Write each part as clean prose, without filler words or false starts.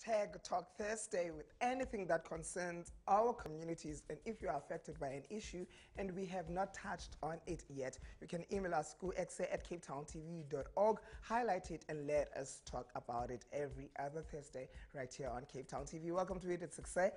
Hashtag Talk Thursday with anything that concerns our communities, and if you are affected by an issue and we have not touched on it yet, you can email us Ekse at capetowntv.org, highlight it and let us talk about it every other Thursday right here on Cape Town TV. Welcome to it, it's Ekse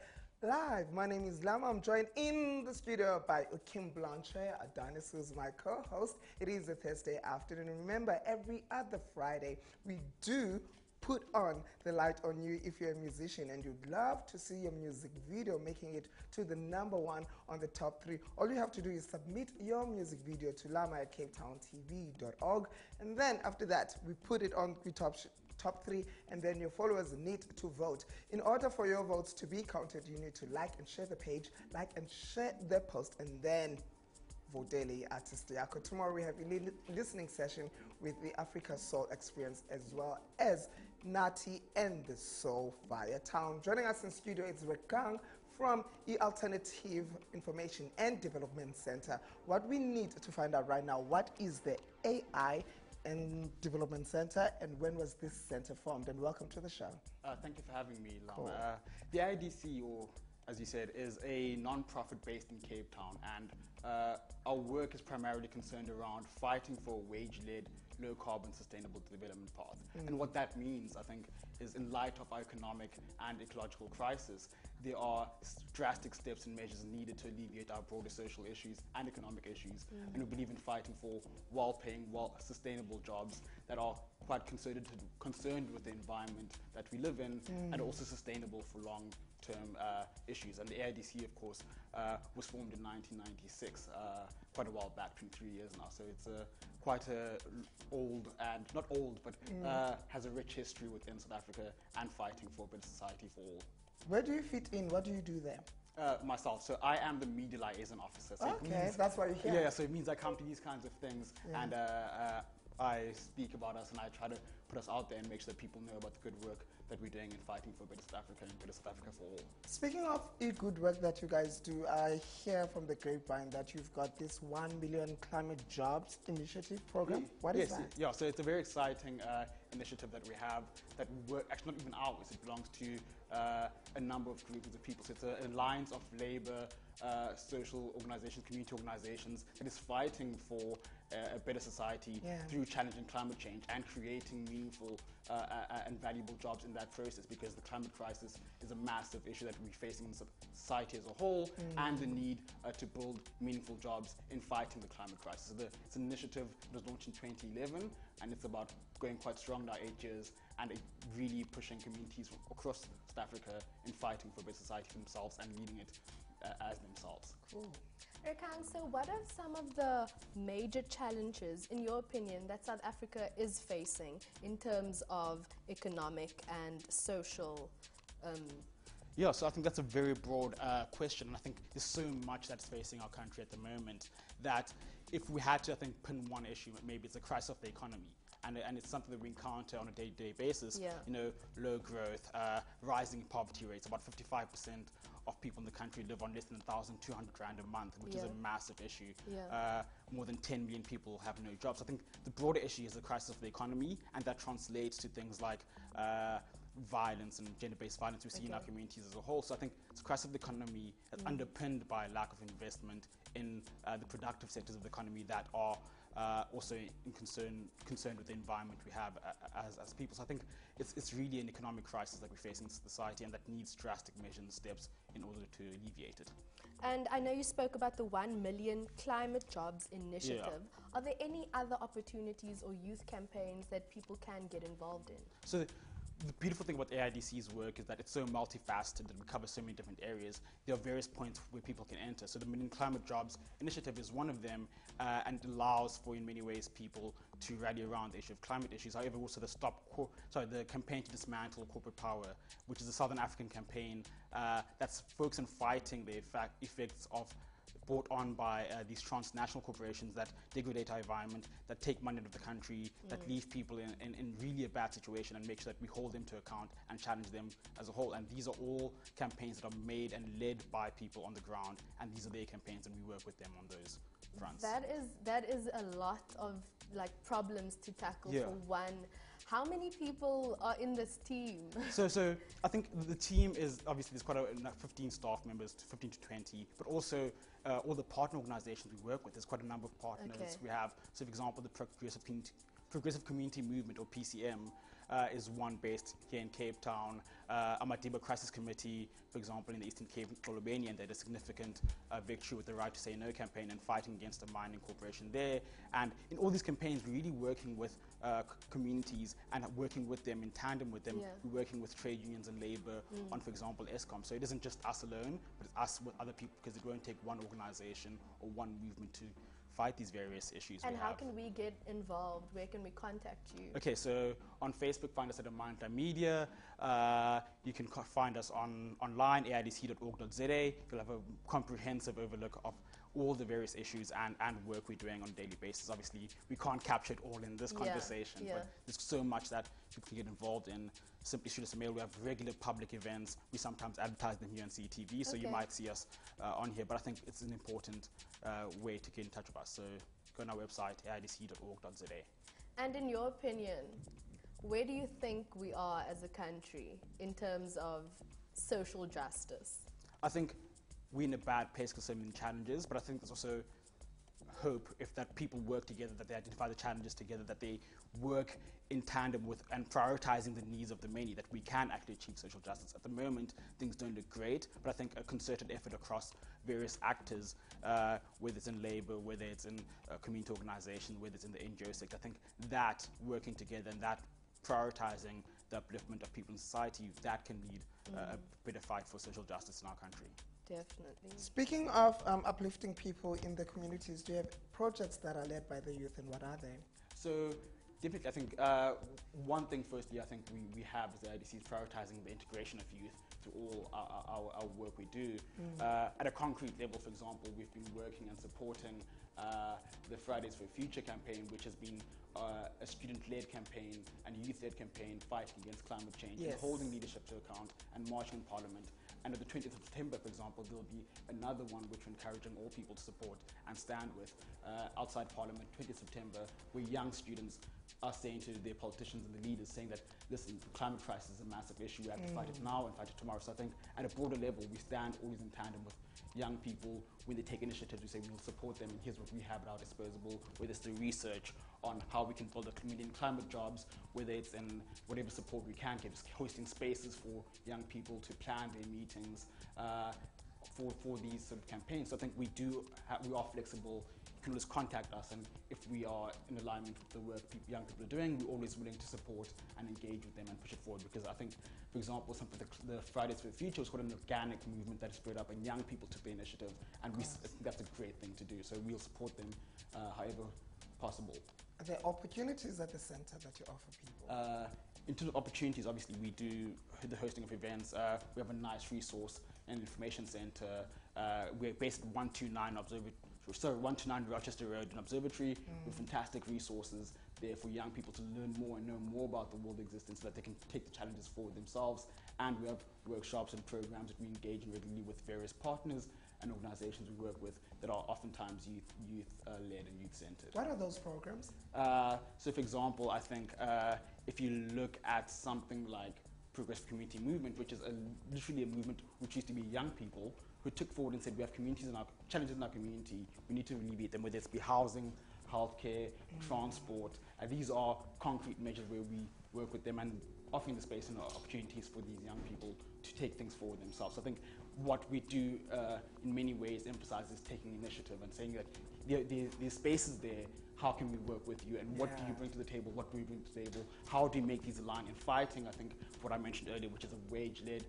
Live. My name is Lama. I'm joined in the studio by Kim Blanche. Adonis is my co-host. It is a Thursday afternoon. And remember, every other Friday we do put on the light on you if you're a musician and you'd love to see your music video making it to the #1 on the top 3. All you have to do is submit your music video to lama at capetowntv.org, and then after that we put it on the top 3, and then your followers need to vote. In order for your votes to be counted, you need to like and share the page, like and share the post, and then Vodeli artist yako. Tomorrow we have a listening session with the Africa Soul Experience, as well as Nati and the Soul Fire Town. Joining us in studio is Rekang from the Alternative Information and Development Center. What we need to find out right now, what is the AI and Development Center, and when was this center formed? And welcome to the show. Thank you for having me, Lama. Cool. The IDC, or as you said, is a non-profit based in Cape Town, and our work is primarily concerned around fighting for a wage-led, low-carbon, sustainable development path. And what that means, I think, is in light of our economic and ecological crisis, there are drastic steps and measures needed to alleviate our broader social issues and economic issues. And we believe in fighting for well-paying, sustainable jobs that are quite concerned with the environment that we live in, and also sustainable for long-term issues. And the AIDC, of course, was formed in 1996, quite a while back, 3 years now. So it's quite old, and not old, but has a rich history within South Africa and fighting for a better society for all. Where do you fit in? What do you do there? Myself. So I am the media liaison officer. So okay, that's why you're here. Yeah, so it means I come to these kinds of things, and I speak about us, and I try to put us out there and make sure that people know about the good work that we're doing in fighting for better South Africa and better South Africa for all. Speaking of the good work that you guys do, I hear from the grapevine that you've got this 1 million climate jobs initiative program. What is that? Yeah, so it's a very exciting initiative that we have that work, actually not even ours, it belongs to a number of groups of people. So it's an alliance of labor, social organizations, community organizations that is fighting for a better society through challenging climate change and creating meaningful and valuable jobs in that process, because the climate crisis is a massive issue that we're facing in society as a whole, and the need to build meaningful jobs in fighting the climate crisis. So it's an initiative that was launched in 2011, and it's about going quite strong now, 8 years, and really pushing communities across South Africa in fighting for a better society for themselves and leading it as themselves. Cool. Rekang, so what are some of the major challenges, in your opinion, that South Africa is facing in terms of economic and social? Yeah, so I think that's a very broad question, and I think there's so much that's facing our country at the moment that if we had to, I think, pin one issue, maybe it's the crisis of the economy. And it's something that we encounter on a day-to-day basis. You know, low growth, rising poverty rates. About 55% of people in the country live on less than 1,200 rand a month, which is a massive issue. More than 10 million people have no jobs. I think the broader issue is the crisis of the economy, and that translates to things like violence and gender-based violence we see in our communities as a whole. So I think it's a crisis of the economy that's underpinned by a lack of investment in the productive sectors of the economy that are also concerned with the environment we have as people. So I think it's really an economic crisis that we face in society, and that needs drastic measures and steps in order to alleviate it. And I know you spoke about the 1 million climate jobs initiative. Are there any other opportunities or youth campaigns that people can get involved in? So the beautiful thing about AIDC's work is that it's so multifaceted and we cover so many different areas. There are various points where people can enter. So the Million Climate Jobs Initiative is one of them, and it allows for, in many ways, people to rally around the issue of climate issues. However, also the campaign to dismantle corporate power, which is a Southern African campaign that's focused on fighting the effects of brought on by these transnational corporations that degrade our environment, that take money out of the country, that leave people in really a bad situation, and make sure that we hold them to account and challenge them as a whole. And these are all campaigns that are made and led by people on the ground, and these are their campaigns, and we work with them on those fronts. That is a lot of problems to tackle for one. How many people are in this team? So I think the team is, obviously there's quite a 15 staff members, 15 to 20, but also all the partner organizations we work with, there's quite a number of partners. Okay. We have, so for example, the Progressive Community Movement, or PCM, is one based here in Cape Town. Amadiba Crisis Committee, for example, in the Eastern Cape, Albania, they had a significant victory with the Right to Say No campaign and fighting against a mining corporation there. And in all these campaigns, we're really working with communities and working with them, in tandem with them. Yeah. We're working with trade unions and labor on, for example, ESCOM. So it isn't just us alone, but it's us with other people, because it won't take one organization or one movement to fight these various issues. And how can we get involved? Where can we contact you? Okay, so on Facebook, find us at Amanda Media. You can find us online, aidc.org.za. You'll have a comprehensive overlook of all the various issues and work we're doing on a daily basis. Obviously, we can't capture it all in this conversation, but there's so much that people can get involved in. Simply shoot us a mail. We have regular public events. We sometimes advertise them here on CTV, so you might see us on here. But I think it's an important way to get in touch with us. So go on our website, aidc.org.za. And in your opinion, where do you think we are as a country in terms of social justice? I think we're in a bad place because so many challenges, but I think there's also hope if that people work together, that they identify the challenges together, that they work in tandem with and prioritizing the needs of the many, that we can actually achieve social justice. At the moment, things don't look great, but I think a concerted effort across various actors, whether it's in labor, whether it's in community organizations, whether it's in the NGO sector, I think that working together and that prioritizing the upliftment of people in society, that can lead a better fight for social justice in our country. Definitely. Speaking of uplifting people in the communities, do you have projects that are led by the youth, and what are they? So definitely, I think one thing firstly, I think we have as the IDC is prioritizing the integration of youth to all our work we do. At a concrete level, for example, we've been working and supporting the Fridays for Future campaign, which has been a student-led campaign and youth-led campaign fighting against climate change and holding leadership to account and marching in Parliament. And on the 20th of September, for example, there will be another one which we're encouraging all people to support and stand with outside Parliament, 20th September, where young students are saying to their politicians and the leaders, saying that, listen, the climate crisis is a massive issue, we have to fight it now and fight it tomorrow. So I think at a broader level, we stand always in tandem with young people. When they take initiatives, we say we'll support them, and here's what we have at our disposal, whether it's the research on how we can build a community in climate jobs, whether it's in whatever support we can get, hosting spaces for young people to plan their meetings for these sort of campaigns. So I think we are flexible. You can always contact us, and if we are in alignment with the work young people are doing, we're always willing to support and engage with them and push it forward. Because I think, for example, something the Fridays for the Future was quite an organic movement that spread up, and young people took the initiative, and I think that's a great thing to do. So we'll support them however possible. Are there opportunities at the center that you offer people? In terms of opportunities, obviously we do the hosting of events. We have a nice resource and information center. We're based at 129 Rochester Road, an observatory with fantastic resources there for young people to learn more and know more about the world existence, so that they can take the challenges forward themselves. And we have workshops and programs that we engage in regularly with various partners and organizations we work with that are oftentimes youth-led and youth-centered. What are those programs? So for example, I think if you look at something like Progressive Community Movement, which is literally a movement which used to be young people who took forward and said, we have challenges in our community, we need to alleviate them, whether it's be housing, healthcare, transport. These are concrete measures where we work with them and offering the space and opportunities for these young people to take things forward themselves. So I think what we do in many ways emphasizes taking initiative and saying that there's spaces there. How can we work with you, and what do you bring to the table? What do we bring to the table? How do you make these align in fighting, I think, what I mentioned earlier, which is a wage-led,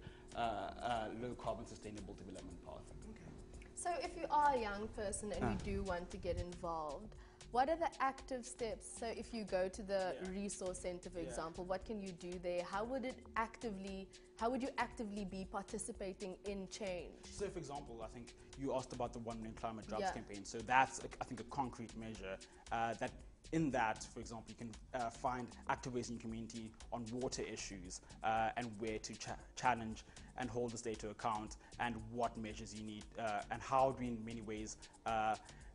low-carbon sustainable development path. Okay. So if you are a young person and you do want to get involved, what are the active steps? So if you go to the resource center, for example, what can you do there? How would you actively be participating in change? So for example, I think you asked about the 1 million climate jobs campaign. So that's, I think, a concrete measure that in that, for example, you can find active ways in your community on water issues and where to challenge and hold the state to account, and what measures you need, and how do we in many ways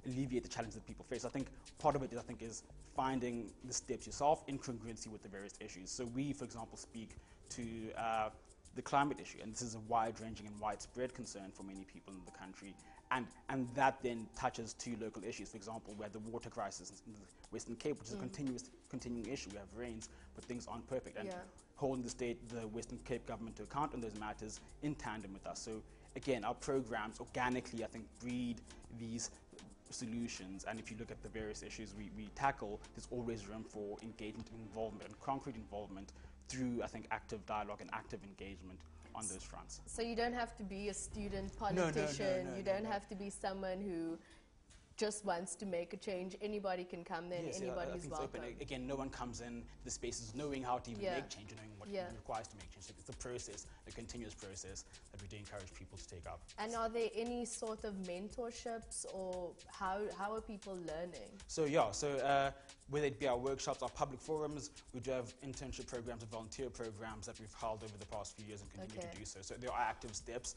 alleviate the challenges that people face. I think part of it is finding the steps yourself in congruency with the various issues. So we, for example, speak to the climate issue, and this is a wide-ranging and widespread concern for many people in the country, and that then touches two local issues. For example, we have the water crisis in the Western Cape, which is a continuing issue. We have rains, but things aren't perfect, and holding the Western Cape government to account on those matters in tandem with us. So again, our programs organically, I think, breed these solutions, and if you look at the various issues we tackle, there's always room for engagement and involvement, and concrete involvement through, I think, active dialogue and active engagement on those fronts. So you don't have to be a student politician, you don't have to be someone who just wants to make a change. Anybody can come in, yes, anybody's it's welcome. open. Again, no one comes in the spaces knowing how to even make change, knowing what it requires to make change. It's a process, a continuous process that we do encourage people to take up. And are there any sort of mentorships, or how are people learning? So whether it be our workshops, our public forums, we do have internship programs and volunteer programs that we've held over the past few years and continue to do so. So there are active steps,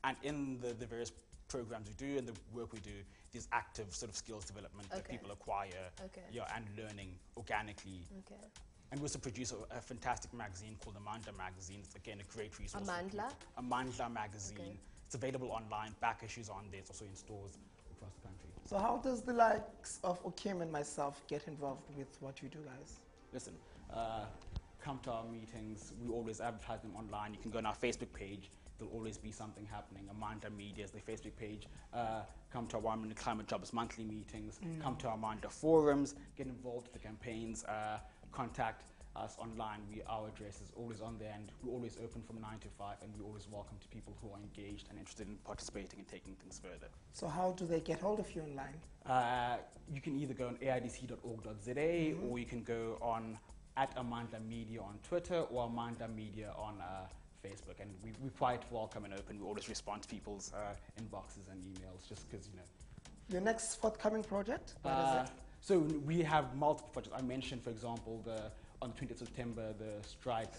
and in the various programs we do and the work we do, there's active sort of skills development that people acquire and learning organically. And we also produce a fantastic magazine called Amandla Magazine. It's, again, a great resource. Amandla Magazine. It's available online, back issues on there. It's also in stores across the country. So how does the likes of Okim and myself get involved with what you do, guys? Listen, come to our meetings. We always advertise them online. You can go on our Facebook page. There'll always be something happening. Amandla Media is the Facebook page. Come to our 1 Minute Climate Jobs monthly meetings. Come to our Amandla forums. Get involved with the campaigns. Contact us online. Our address is always on there, and we're always open from 9 to 5, and we're always welcome to people who are engaged and interested in participating and taking things further. So how do they get hold of you online? You can either go on aidc.org.za or you can go on @Amandla Media on Twitter or Amandla Media on Facebook, and we're quite welcome and open. We always respond to people's inboxes and emails, just because, Your next forthcoming project? What is it? So we have multiple projects. I mentioned, for example, on the 20th of September, the strike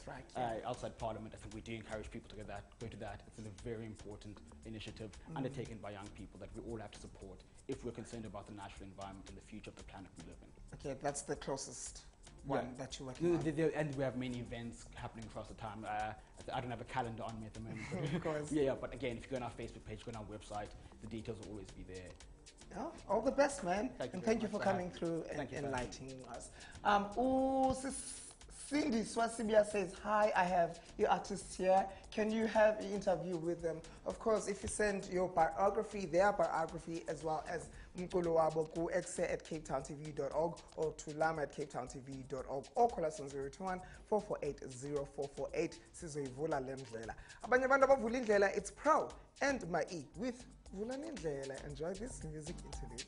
outside Parliament. I think we do encourage people to go to that. It's a very important initiative undertaken by young people that we all have to support if we're concerned about the natural environment and the future of the planet we live in. Okay, that's the closest one that you're working on. And we have many events happening across the time. I don't have a calendar on me at the moment. But of course. But again, if you go on our Facebook page, go on our website, the details will always be there. Yeah, all the best, man. Thank you for coming through and enlightening us. Cindy Swasibia says, hi, I have your artists here. Can you have an interview with them? Of course, if you send your biography, their biography, as well as Mkulo Wabo ku ekse@capetowntv.org or to lama@capetowntv.org, or call us on 021-448-0448. Sizoyivula lendlela. Abanye abantu abavula indlela, it's Pro and Mai with Vula Lendlela. Enjoy this music interlude.